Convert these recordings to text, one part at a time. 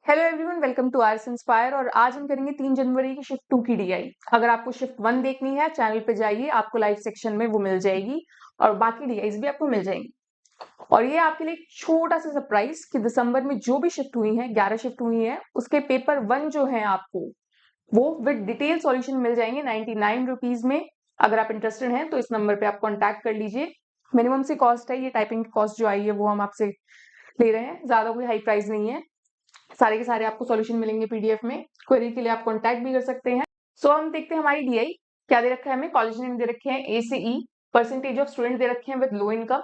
Hello everyone, welcome to Ars Inspire. और आज हम करेंगे 3 जनवरी की शिफ्ट 2 की डीआई। अगर आपको शिफ्ट 1 देखनी है, चैनल पे जाइए, आपको लाइव सेक्शन में वो मिल जाएगी और बाकी डीआईज भी आपको मिल जाएंगी। और ये आपके लिए एक छोटा सा सरप्राइज कि दिसंबर में जो भी शिफ्ट हुई है, 11 शिफ्ट हुई है, उसके पेपर 1 जो है आपको वो विद डिटेल सॉल्यूशन मिल जाएंगे 99 रुपीज में। अगर आप इंटरेस्टेड हैं तो इस नंबर पे आप कॉन्टैक्ट कर लीजिए। मिनिमम से कॉस्ट है, ये टाइपिंग की कॉस्ट जो आई है वो हम आपसे ले रहे हैं, ज्यादा कोई हाई प्राइस नहीं है। सारे के सारे आपको सॉल्यूशन मिलेंगे पीडीएफ में। क्वेरी के लिए आप कांटेक्ट भी कर सकते हैं। सो हम देखते हैं हमारी डीआई क्या दे रखा है। हमें कॉलेज नेम दे रखे हैं ए से ई, परसेंटेज ऑफ स्टूडेंट दे रखे हैं विद लो इनकम,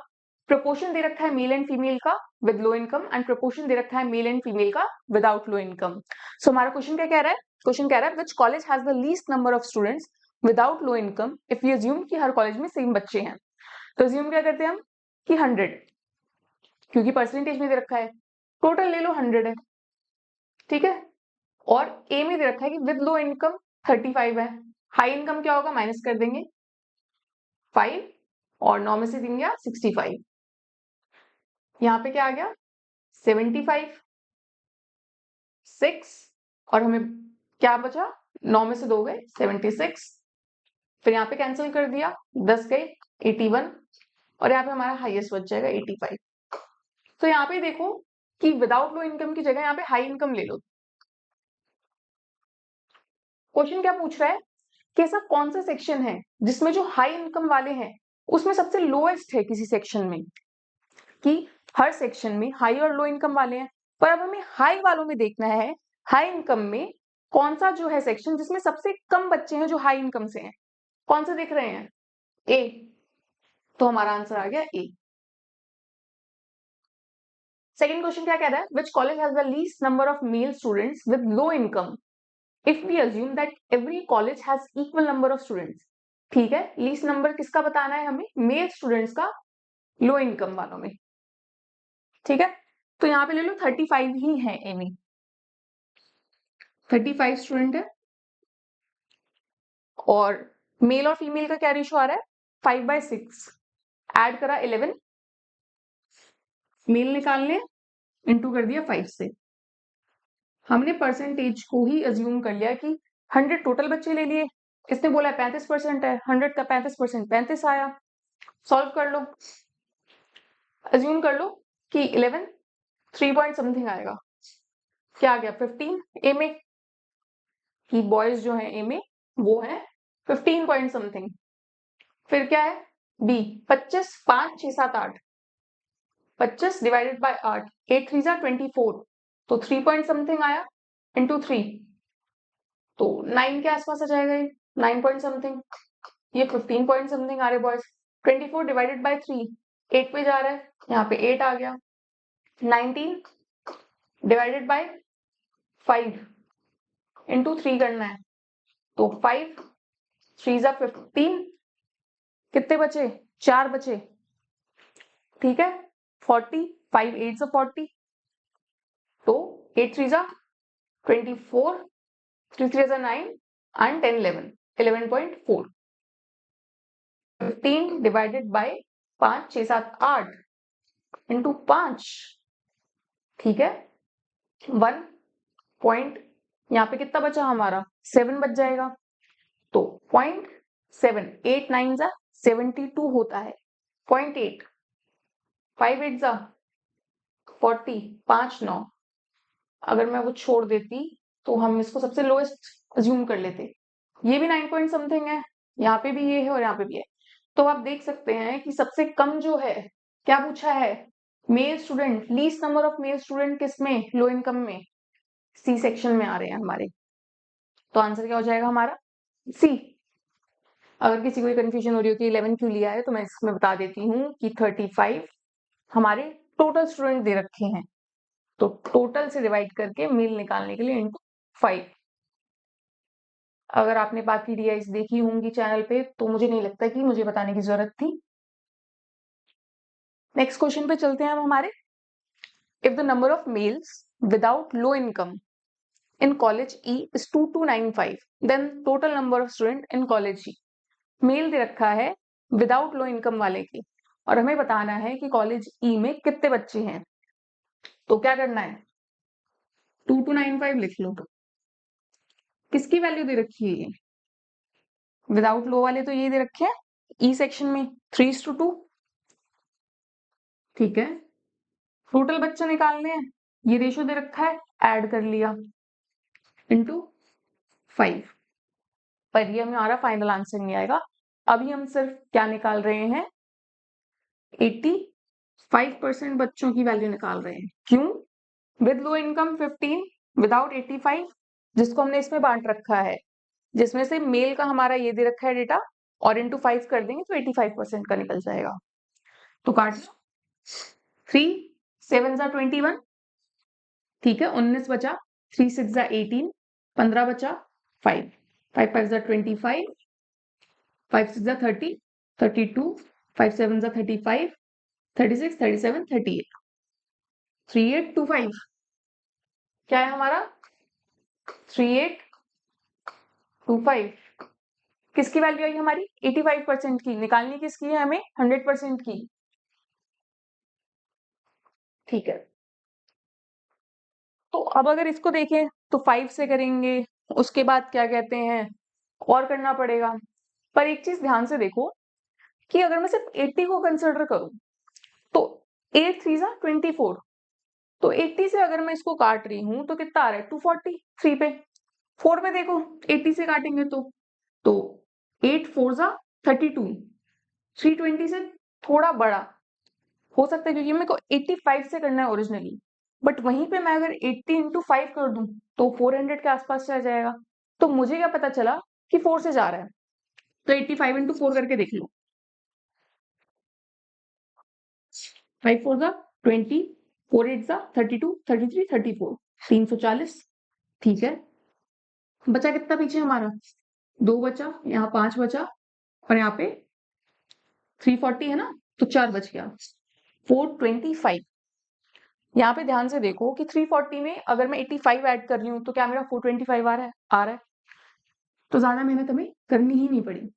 प्रोपोर्शन दे रखा है मेल एंड फीमेल का with low income, and proportion दे रखा है मेल एंड फीमेल का विदाउट लो इनकम। सो हमारा क्वेश्चन क्या कह रहा है? क्वेश्चन कह रहा है which college has the least number of students without low income if you assume कि हर कॉलेज में सेम बच्चे हैं। तो अज्यूम क्या करते हैं हम कि 100, क्योंकि परसेंटेज में दे रखा है, टोटल ले लो 100 है, ठीक है। और ए में दे रखा है कि विद लो इनकम 35 है। हाई इनकम क्या होगा, माइनस कर देंगे 5 और 9 में से 3 गया 65। यहाँ पे क्या आ गया 75, 6 और हमें क्या बचा, 9 में से 2 गए 76। फिर यहाँ पे कैंसिल कर दिया, 10 गए 81 और यहाँ पे हमारा हाईएस्ट बच जाएगा 85। तो यहाँ पे देखो कि विदाउट लो इनकम की जगह यहाँ पे हाई इनकम ले लो। क्वेश्चन क्या पूछ रहा है कि ऐसा कौन सा सेक्शन है जिसमें जो हाई इनकम वाले हैं उसमें सबसे लोएस्ट है किसी सेक्शन में, कि हर सेक्शन में हाई और लो इनकम वाले हैं। पर अब हमें हाई वालों में देखना है, हाई इनकम में कौन सा जो है सेक्शन जिसमें सबसे कम बच्चे हैं जो हाई इनकम से हैं। कौन सा देख रहे हैं? ए। तो हमारा आंसर आ गया ए। सेकेंड क्वेश्चन क्या कह रहा है, which college has the least number of male students with low income if we assume that every college has equal number of students. ठीक है, लीस्ट नंबर किसका बताना है हमें, मेल स्टूडेंट्स का लो इनकम वालों में। ठीक है, तो यहाँ पे ले लो 35 ही है ए में, 35 स्टूडेंट है। और मेल और फीमेल का क्या रेशियो आ रहा है, 5/6। ऐड करा 11, मेल निकालने इंटू कर दिया 5 से। हमने परसेंटेज को ही अज्यूम कर लिया कि 100 टोटल बच्चे ले लिए, इसने बोला 35% है, 100 का 35% 35 आया। सॉल्व कर लो, अज्यूम कर लो कि 11 3 पॉइंट समथिंग आएगा। क्या आ गया 15 ए में, कि बॉयज जो है ए में वो है 15 पॉइंट समथिंग। फिर क्या है बी, 25 5 6 7 8, 25 डिवाइडेड बाय 8, 8 3 24, तो 3 पॉइंट समथिंग आया इंटू 3, तो 9 के आसपास आ जाएगा ये, 9 पॉइंट समथिंग। ये 15 पॉइंट समथिंग आ रहे बॉयज। 24 डिवाइडेड बाय 3, 8 पे जा रहा है, यहाँ पे 8 आ गया। 19 डिवाइडेड बाय 5 इंटू 3 करना है, तो 5 3 15, कितने बचे, 4 बचे। ठीक है, 40, 5 8 40, तो 8 3 24, 3 3 9 and 10 11, 11.4। 15 डिवाइडेड बाय 5 6 7 8 इंटू 5, ठीक है 1 पॉइंट, यहाँ पे कितना बचा हमारा 7 बच जाएगा, तो 0.7, 8 9 72 होता है 0.8, 5 8 40, 5 9। अगर मैं वो छोड़ देती तो हम इसको सबसे लोएस्ट अज्यूम कर लेते। ये भी 9 पॉइंट समथिंग है, यहाँ पे भी ये है और यहाँ पे भी है। तो आप देख सकते हैं कि सबसे कम जो है, क्या पूछा है, male student, least number of male student किसमें, लो इनकम में, सी सेक्शन में आ रहे हैं हमारे। तो आंसर क्या हो जाएगा हमारा सी। अगर किसी को कंफ्यूजन हो रही हो कि 11 क्यों लिया है, तो मैं इसमें बता देती हूँ कि 35 हमारे टोटल स्टूडेंट दे रखे हैं, तो टोटल से डिवाइड करके मेल निकालने के लिए इंटू 5। अगर आपने बाकी डीआईस देखी होंगी चैनल पे तो मुझे नहीं लगता कि मुझे बताने की जरूरत थी। नेक्स्ट क्वेश्चन पे चलते हैं हम हमारे। If the number of males without low income in college E is 2295, then total number of student in college E। Male दे रखा है विदाउट लो इनकम वाले की, और हमें बताना है कि कॉलेज ई में कितने बच्चे हैं। तो क्या करना है, 2295 लिख लो। किसकी वैल्यू दे रखी है ये? विदाउट लो वाले तो ये दे रखे हैं ई सेक्शन में 3:2। ठीक है, टोटल बच्चे निकालने हैं, ये रेशो दे रखा है, ऐड कर लिया इंटू 5। पर ये हमारा फाइनल आंसर नहीं आएगा। अभी हम सिर्फ क्या निकाल रहे हैं, 85% बच्चों की वैल्यू निकाल रहे हैं। क्यों? विद लो इनकम 15, विदाउट 85, जिसको हमने इसमें बांट रखा है, जिसमें से मेल का हमारा ये दे रखा है डेटा, और इंटू 5 कर देंगे तो 85% का निकल जाएगा। तो काट लो, 3 7 जा 21, ठीक है, 19 बचा, 3 6 जा 18, 15 बचा, 5 5 5 जा 25, 5 6 जा 30, 32, 5 7 जा 35, 36, 37, 38, 3825 क्या है हमारा? 3825 किसकी वैल्यू आई हमारी? 85% की। निकालनी किसकी है हमें? 100% की। ठीक है, तो अब अगर इसको देखें तो 5 से करेंगे, उसके बाद क्या कहते हैं और करना पड़ेगा। पर एक चीज ध्यान से देखो कि अगर मैं सिर्फ 80 को कंसिडर करूं तो 8 3 जा 24, तो 80 से अगर मैं इसको काट रही हूं तो कितना आ रहा है? 240 3 पे। 4 पे देखो, 80 से काटेंगे तो 8 4 जा 32, 320 से थोड़ा बड़ा हो सकता है क्योंकि मेरे को 85 से करना है ओरिजिनली, बट वहीं पे मैं अगर 80 इंटू 5 कर दूं तो 400 के आसपास चला जाएगा। तो मुझे क्या पता चला कि 4 से जा रहा है, तो 85 इंटू 4 करके देख लो। 5 4 जा 20, 4 8 जा 32, 33, 34, 340। ठीक है, बचा कितना पीछे हमारा? 2 बचा, यहाँ 5 बचा, और यहाँ पे 340 है ना, तो 4 बच गया, 425। यहाँ पे ध्यान से देखो कि 340 में अगर मैं 85 ऐड कर रही हूँ तो क्या मेरा 425 आ रहा है, तो ज्यादा मेहनत हमें करनी ही नहीं पड़ी।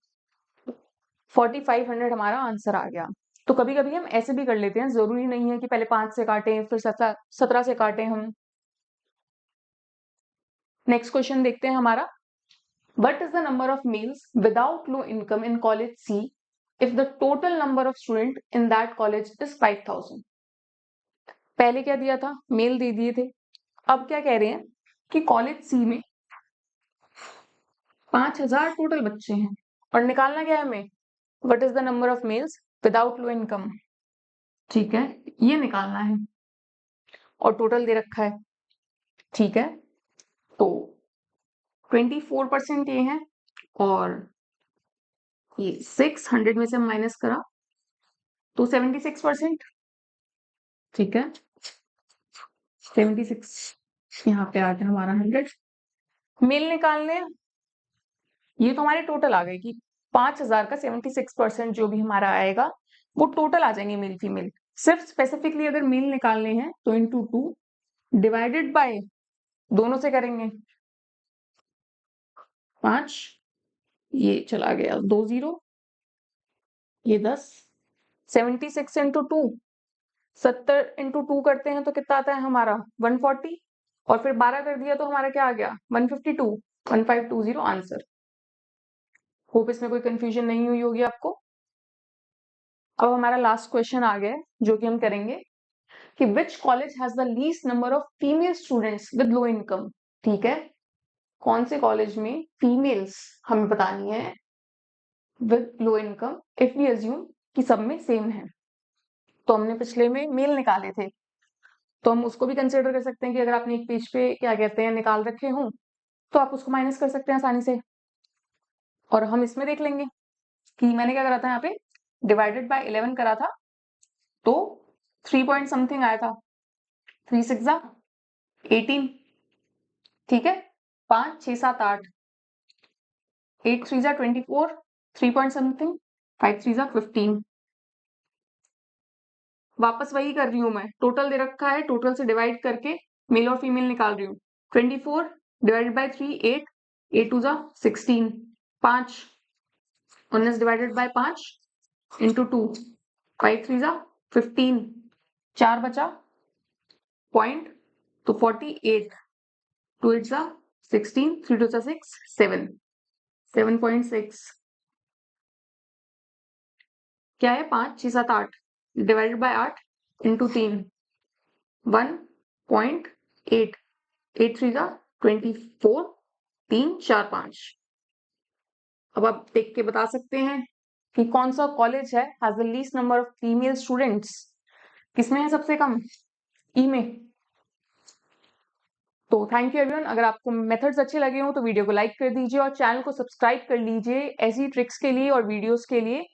4500 हमारा आंसर आ गया। तो कभी कभी हम ऐसे भी कर लेते हैं, जरूरी नहीं है कि पहले 5 से काटें फिर 17 से काटें हम। नेक्स्ट क्वेश्चन देखते हैं हमारा, what is the number of males without low income in college see if the total number of student in that college is 5000। पहले क्या दिया था? मेल दे दिए थे। अब क्या कह रहे हैं कि कॉलेज सी में 5000 टोटल बच्चे हैं, और निकालना क्या है हमें? What is the number of males without low income. ठीक है, ये निकालना है, और टोटल दे रखा है। ठीक है, तो 24% ये है, और ये 600 में से हम माइनस करा तो 76%। ठीक है, 76 यहाँ पे आ गया हमारा 100। मेल निकालने हैं, ये तो हमारे टोटल आ गए कि 5000 का 76% जो भी हमारा आएगा वो टोटल आ जाएंगे मेल फीमेल। सिर्फ स्पेसिफिकली अगर मेल निकालने हैं तो इंटू 2 डिवाइडेड बाय, दोनों से करेंगे 5, ये चला गया 2 0, ये 10, 76 इंटू 2, 70 इंटू 2 करते हैं तो कितना आता है हमारा? 140, और फिर 12 कर दिया तो हमारा क्या आ गया? 152, 1520 आंसर। होप इसमें कोई कंफ्यूजन नहीं हुई होगी आपको। अब हमारा लास्ट क्वेश्चन आ गया है जो कि हम करेंगे कि which college has the least number of female students with low income. ठीक है, कौन से कॉलेज में फीमेल्स हमें बतानी है with low income, if we assume कि सब में सेम है। तो हमने पिछले में मेल निकाले थे, तो हम उसको भी कंसिडर कर सकते हैं कि अगर आपने एक पेज पे क्या कहते हैं निकाल रखे हों तो आप उसको माइनस कर सकते हैं आसानी से। और हम इसमें देख लेंगे कि मैंने क्या करा था, यहाँ पे डिवाइडेड बाय 11 करा था, तो 3 पॉइंट समथिंग आया था, 3 6 जा 18। ठीक है, 5 6 7 8, 8 3 जा 24, 3 पॉइंट समथिंग, 5 3 जा 15। वापस वही कर रही हूं मैं, टोटल दे रखा है, टोटल से डिवाइड करके मेल और फीमेल निकाल रही हूँ। 24 डिवाइडेड बाय 3 8, 8 2 जा 16, 5, 19 डिवाइडेड बाय 5 इंटू 2, 5 3 जा 15, 4 बचा पॉइंट, तो 48। 2 8 16, 3 2 6, 7, 7.6 क्या है 5 6 7 8 डिवाइडेड बाय 8 इंटू 3 1.8 8 3 24 3 4 5। अब आप देख के बता सकते हैं कि कौन सा कॉलेज है has the least number of female students. किसमें है सबसे कम? ई में। तो थैंक यू एवरीवन। अगर आपको मेथड्स अच्छे लगे हो तो वीडियो को लाइक कर दीजिए और चैनल को सब्सक्राइब कर लीजिए ऐसी ट्रिक्स के लिए और वीडियोस के लिए।